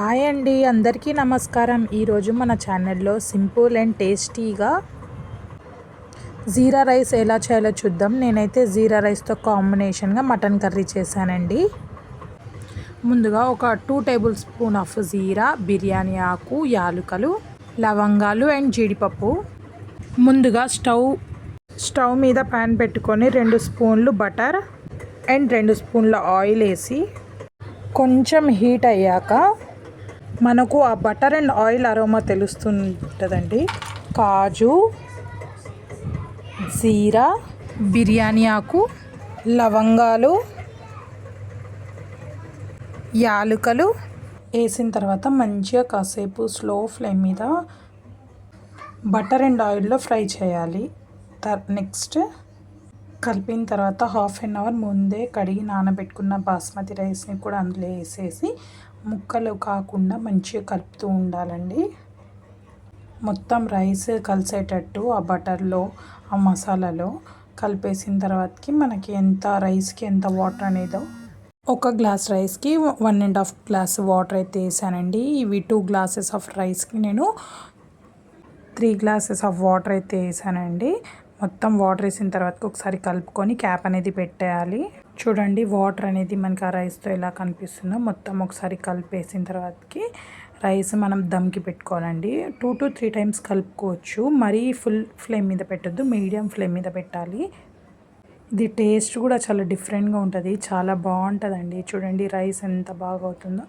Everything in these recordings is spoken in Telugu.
హాయ్ అండి, అందరికీ నమస్కారం. ఈరోజు మన ఛానల్లో సింపుల్ అండ్ టేస్టీగా జీరా రైస్ ఎలా చేయాలో చూద్దాం. నేనైతే జీరా రైస్తో కాంబినేషన్గా మటన్ కర్రీ చేశానండి. ముందుగా ఒక 2 టేబుల్ స్పూన్ ఆఫ్ జీరా, బిర్యానీ ఆకు, యాలుకలు, లవంగాలు అండ్ జీడిపప్పు. ముందుగా స్టవ్ మీద ప్యాన్ పెట్టుకొని 2 స్పూన్లు బటర్ అండ్ 2 స్పూన్ల ఆయిల్ వేసి కొంచెం హీట్ అయ్యాక మనకు ఆ బటర్ అండ్ ఆయిల్ అరోమా తెలుస్తుంటుందండి. కాజు, జీరా, బిర్యానీ ఆకు, లవంగాలు, యాలుకలు వేసిన తర్వాత మంచిగా కాసేపు స్లో ఫ్లేమ్ మీద బటర్ అండ్ ఆయిల్లో ఫ్రై చేయాలి. నెక్స్ట్ కలిపిన తర్వాత హాఫ్ అన్ అవర్ ముందే కడిగి నానబెట్టుకున్న బాస్మతి రైస్ని కూడా అందులో వేసేసి ముక్కలు కాకుండా మంచిగా కలుపుతూ ఉండాలండి. మొత్తం రైస్ కలిసేటట్టు ఆ బటర్లో, ఆ మసాలాలో కలిపేసిన తర్వాతకి మనకి ఎంత రైస్కి ఎంత వాటర్ అనేదో, ఒక గ్లాస్ రైస్కి 1.5 గ్లాస్ వాటర్ అయితే వేసానండి. ఇవి 2 గ్లాసెస్ ఆఫ్ రైస్కి నేను 3 గ్లాసెస్ ఆఫ్ వాటర్ అయితే వేసానండి. మొత్తం వాటర్ వేసిన తర్వాత ఒకసారి కలుపుకొని క్యాప్ అనేది పెట్టేయాలి. చూడండి, వాటర్ అనేది మనకి ఆ రైస్తో ఎలా కనిపిస్తుందో మొత్తం ఒకసారి కలిపేసిన తర్వాతకి రైస్ మనం దమ్కి పెట్టుకోవాలండి. 2 to 3 టైమ్స్ కలుపుకోవచ్చు. మరీ ఫుల్ ఫ్లేమ్ మీద పెట్టద్దు, మీడియం ఫ్లేమ్ మీద పెట్టాలి. ఇది టేస్ట్ కూడా చాలా డిఫరెంట్గా ఉంటుంది, చాలా బాగుంటుందండి. చూడండి రైస్ ఎంత బాగా అవుతుందో.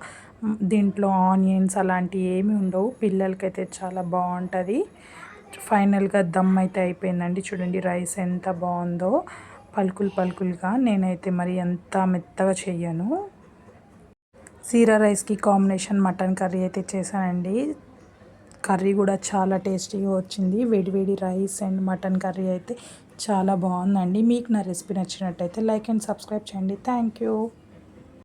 దీంట్లో ఆనియన్స్ అలాంటివి ఏమి ఉండవు. పిల్లలకైతే చాలా బాగుంటుంది. ఫైనల్గా దమ్ అయితే అయిపోయిందండి. చూడండి రైస్ ఎంత బాగుందో, పలుకులుగా. నేనైతే మరి ఎంత మెత్తగా చెయ్యను. జీరా రైస్కి కాంబినేషన్ మటన్ కర్రీ అయితే చేశానండి. కర్రీ కూడా చాలా టేస్టీగా వచ్చింది. వేడి రైస్ అండ్ మటన్ కర్రీ అయితే చాలా బాగుందండి. మీకు నా రెసిపీ నచ్చినట్టయితే లైక్ అండ్ సబ్స్క్రైబ్ చేయండి. Thank you.